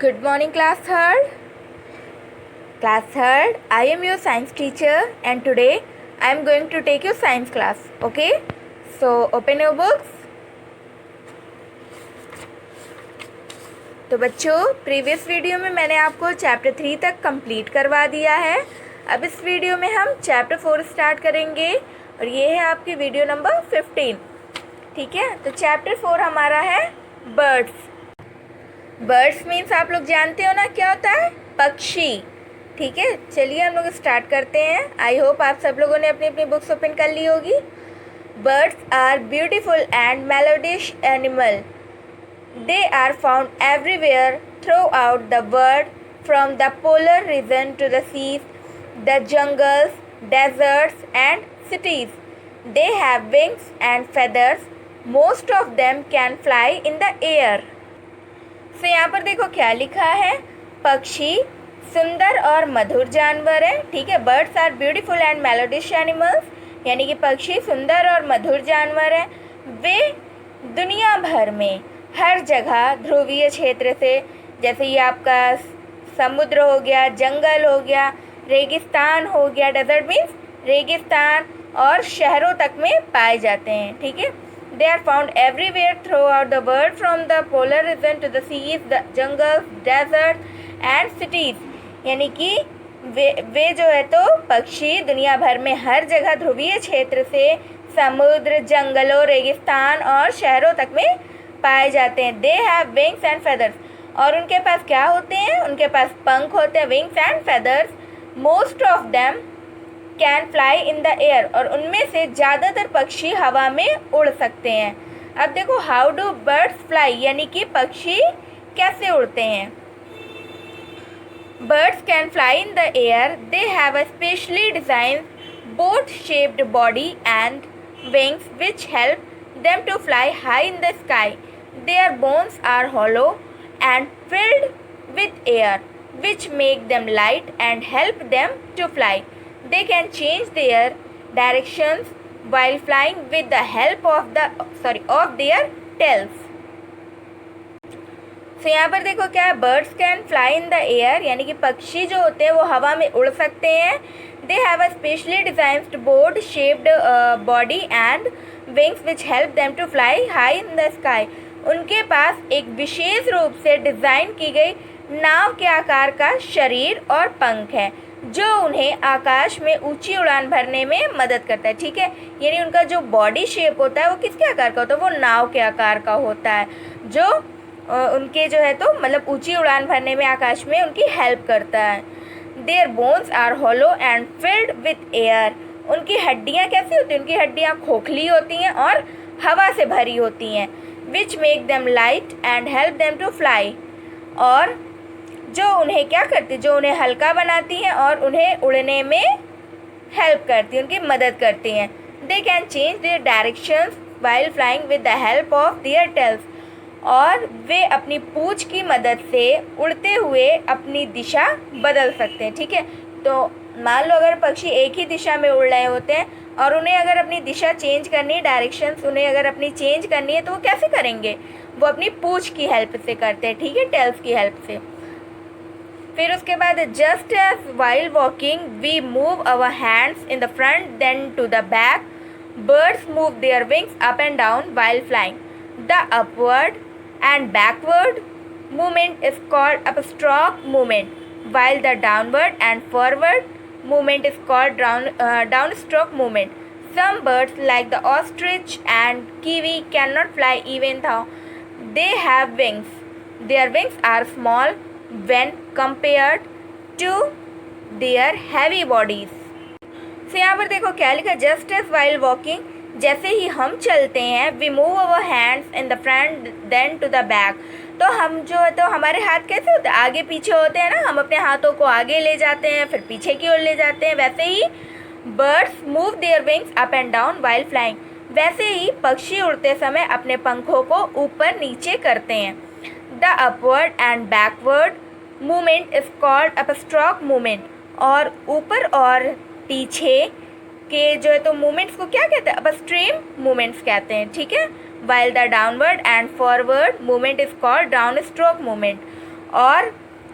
Good morning, class third. Class third, I am your science teacher and today I am going to take your science class. Okay? So, open your books. तो बच्चों, previous video में मैंने आपको chapter 3 तक complete करवा दिया है. अब इस वीडियो में हम चैप्टर 4 स्टार्ट करेंगे और ये है आपकी वीडियो नंबर 15. ठीक है, तो चैप्टर 4 हमारा है बर्ड्स. बर्ड्स मीन्स आप लोग जानते हो ना क्या होता है, पक्षी. ठीक है, चलिए हम लोग स्टार्ट करते हैं. आई होप आप सब लोगों ने अपनी अपनी बुक्स ओपन कर ली होगी. Birds are beautiful and melodious animal. They are found everywhere throughout the world, from the polar region to the seas, the jungles, deserts and cities. They have wings and feathers. Most of them can fly in the air. So यहाँ पर देखो क्या लिखा है, पक्षी सुंदर और मधुर जानवर है. ठीक है, birds are beautiful and melodious animals, यानी कि पक्षी सुंदर और मधुर जानवर है. वे दुनिया भर में हर जगह ध्रुवीय क्षेत्र से, जैसे ये आपका समुद्र हो गया, जंगल हो गया, रेगिस्तान हो गया, डेजर्ट मीन्स रेगिस्तान, और शहरों तक में पाए जाते हैं. ठीक है, they are found everywhere throughout the world, from the polar region to the seas, the jungles, desert and cities. यानी कि वे जो है तो पक्षी दुनिया भर में हर जगह ध्रुवीय क्षेत्र से समुद्र, जंगलों, रेगिस्तान और शहरों तक में पाए जाते हैं. They have wings and feathers, और उनके पास क्या होते हैं, उनके पास पंख होते हैं, wings and feathers. Most of them can fly in the air, और उनमें से ज़्यादातर पक्षी हवा में उड़ सकते हैं. अब देखो, हाउ डू बर्ड्स फ्लाई, यानी कि पक्षी कैसे उड़ते हैं. Birds can fly in the air. They have a specially design boat shaped body and wings which help them to fly high in the sky. Their bones are hollow and filled with air, which make them light and help them to fly. They can change their directions while flying with the help of their tails. तो यहाँ पर देखो क्या है, birds can fly in the air, यानी कि पक्षी जो होते हैं वो हवा में उड़ सकते हैं. They have a specially designed board shaped body and wings which help them to fly high in the sky. उनके पास एक विशेष रूप से डिज़ाइन की गई नाव के आकार का शरीर और पंख है, जो उन्हें आकाश में ऊंची उड़ान भरने में मदद करता है. ठीक है, यानी उनका जो बॉडी शेप होता है वो किसके आकार का होता है, वो नाव के आकार का होता है, जो उनके जो है तो मतलब ऊंची उड़ान भरने में आकाश में उनकी हेल्प करता है. Their bones are hollow and filled with air. उनकी हड्डियाँ कैसी होती हैं, उनकी हड्डियाँ खोखली होती हैं और हवा से भरी होती हैं. Which make them light and help them to fly, और जो उन्हें क्या करती, जो उन्हें हल्का बनाती हैं और उन्हें उड़ने में हेल्प करती हैं, उनकी मदद करती हैं. They can change their directions while flying with the help of their tales, और वे अपनी पूंछ की मदद से उड़ते हुए अपनी दिशा बदल सकते हैं. ठीक है, तो मान लो अगर पक्षी एक ही दिशा में उड़ रहे होते हैं और उन्हें अगर अपनी दिशा चेंज करनी है, डायरेक्शंस उन्हें अगर अपनी चेंज करनी है, तो वो कैसे करेंगे, वो अपनी पूंछ की हेल्प से करते हैं. ठीक है, टेल्स की हेल्प से. फिर उसके बाद, just as while walking we move our hands in the front then to the back, birds move their wings up and down while flying. The upward and backward movement is called upstroke movement, while the downward and forward movement is called downstroke movement. Some birds like the ostrich and kiwi cannot fly even though they have wings. Their wings are small when compared to their heavy bodies. So यहाँ पर देखो क्या लिखा, just as while walking, जैसे ही हम चलते हैं, we move our hands in the front then to the back. तो हम जो है तो हमारे हाथ कैसे होते हैं, आगे पीछे होते हैं ना, हम अपने हाथों को आगे ले जाते हैं फिर पीछे की ओर ले जाते हैं. वैसे ही birds move their wings up and down while flying. वैसे ही पक्षी उड़ते समय अपने पंखों को ऊपर नीचे करते हैं. The upward and backward movement is called upstroke movement, और ऊपर और पीछे के जो है तो मूवमेंट्स को क्या कहते हैं, अपस्ट्रीम मूवमेंट्स कहते हैं. ठीक है, while the downward and forward movement is called downstroke movement. और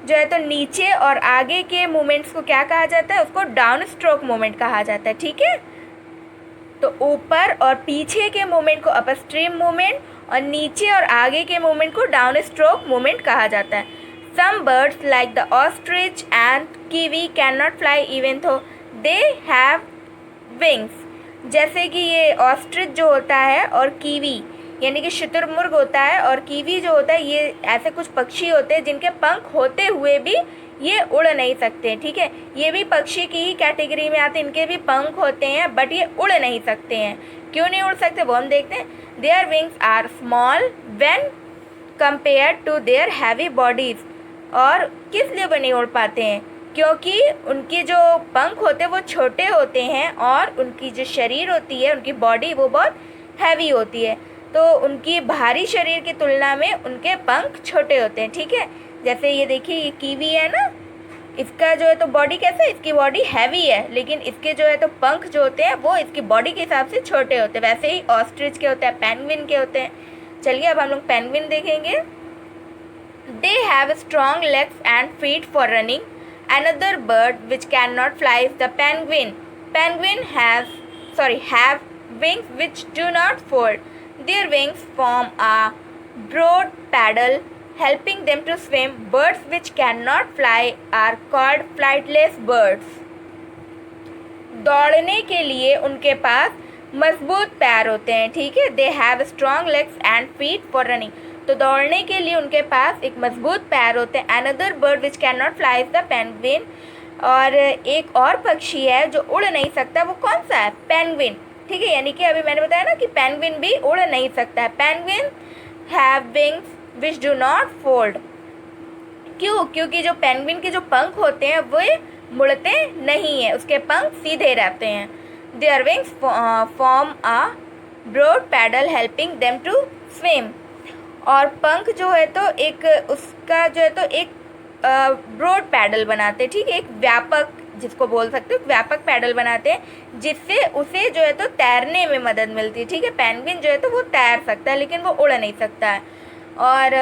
जो है तो नीचे और आगे के मूवमेंट्स को क्या कहा जाता है, उसको डाउन स्ट्रोक मूवमेंट कहा जाता है, ठीक है। तो ऊपर और पीछे के मूवमेंट को अपर स्ट्रीम मूवमेंट और नीचे और आगे के मूवमेंट को डाउन स्ट्रोक मूवमेंट कहा जाता है। Some birds like the ostrich and kiwi can not fly even though they have wings. जैसे कि ये ऑस्ट्रिच जो होता है और कीवी यानी कि शुतुरमुर्ग होता है और कीवी जो होता है, ये ऐसे कुछ पक्षी होते हैं जिनके पंख होते हुए भी ये उड़ नहीं सकते, ठीक है। ये भी पक्षी की ही कैटेगरी में आते हैं, इनके भी पंख होते हैं बट ये उड़ नहीं सकते हैं। क्यों नहीं उड़ सकते वो हम देखते हैं। Their wings are small when compared to their heavy bodies. और किस लिए वो नहीं उड़ पाते हैं, क्योंकि उनके जो पंख होते हैं वो छोटे होते हैं और उनकी जो शरीर होती है, उनकी बॉडी वो बहुत हैवी होती है, तो उनकी भारी शरीर की तुलना में उनके पंख छोटे होते हैं, ठीक है। जैसे ये देखिए, ये कीवी है ना, इसका जो है तो बॉडी कैसे, इसकी बॉडी हैवी है लेकिन इसके जो है तो पंख जो होते हैं वो इसकी बॉडी के हिसाब से छोटे होते हैं। वैसे ही ऑस्ट्रिच के होते हैं, पेंगुइन के होते हैं। चलिए अब हम लोग पेंगुइन देखेंगे। They have strong legs and feet for running. Another bird which can not fly is the penguin. Penguin have wings which do not fold. Their wings form a broad paddle helping them to swim. Birds which cannot fly are called flightless birds. दौड़ने के लिए उनके पास मजबूत पैर होते हैं, ठीक है। They have strong legs and feet for running. तो दौड़ने के लिए उनके पास एक मजबूत पैर होते हैं। Another bird which cannot fly is the penguin. और एक और पक्षी है जो उड़ नहीं सकता, वो कौन सा है, पेंगुइन, ठीक है। यानी कि अभी मैंने बताया ना कि पेंगुइन भी उड़ नहीं सकता है। Penguin have wings which do not fold. क्यों, क्योंकि जो पेंगुइन के जो पंख होते हैं वो मुड़ते नहीं है, उसके पंख सीधे रहते हैं। Their wings form a broad paddle helping them to swim. और पंख जो है तो एक उसका जो है तो एक ब्रॉड पैडल बनाते हैं, ठीक है। एक व्यापक, जिसको बोल सकते हो व्यापक पैडल बनाते हैं, जिससे उसे जो है तो तैरने में मदद मिलती है, ठीक है। पेंगुइन जो है तो वो तैर सकता है लेकिन वो उड़ नहीं सकता है। और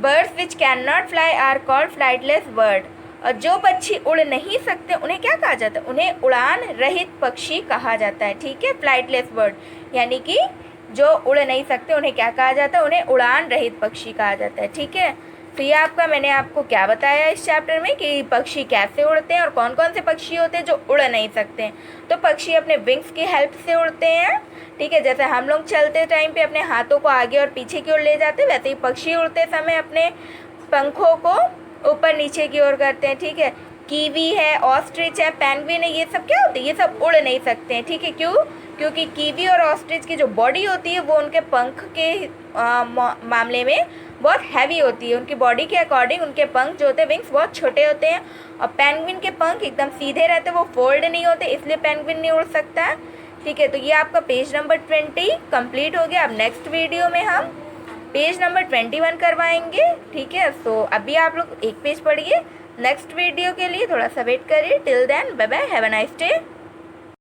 birds which can not fly are called flightless bird. और जो पक्षी उड़ नहीं सकते उन्हें क्या कहा जाता है, उन्हें उड़ान रहित पक्षी कहा जाता है, ठीक है। फ्लाइटलेस बर्ड यानी कि जो उड़ नहीं सकते उन्हें क्या कहा जाता है, उन्हें उड़ान रहित पक्षी कहा जाता है, ठीक है। तो ये मैंने आपको क्या बताया इस चैप्टर में कि पक्षी कैसे उड़ते हैं और कौन कौन से पक्षी होते हैं जो उड़ नहीं सकते हैं। तो पक्षी अपने विंग्स की हेल्प से उड़ते हैं, ठीक है। जैसे हम लोग चलते टाइम पे अपने हाथों को आगे और पीछे की ओर ले जाते हैं, वैसे ही पक्षी उड़ते समय अपने पंखों को ऊपर नीचे की ओर करते हैं, ठीक है। कीवी है, ऑस्ट्रिच है, पेंगुइन है, ये सब क्या होते हैं, ये सब उड़ नहीं सकते हैं, ठीक है। क्यों, क्योंकि कीवी और ऑस्ट्रिच की जो बॉडी होती है वो उनके पंख के मामले में बहुत हैवी होती है। उनकी बॉडी के अकॉर्डिंग उनके पंख जो होते हैं, विंग्स, बहुत छोटे होते हैं। और पेंगुइन के पंख एकदम सीधे रहते हैं, वो फोल्ड नहीं होते, इसलिए पेंगुइन नहीं उड़ सकता है, ठीक है। तो ये आपका पेज नंबर 20 कंप्लीट हो गया। अब नेक्स्ट वीडियो में हम पेज नंबर 21 करवाएंगे, ठीक है। सो अभी आप लोग एक पेज पढ़िए, नेक्स्ट वीडियो के लिए थोड़ा सा वेट करिए। Till then bye bye, have a nice day.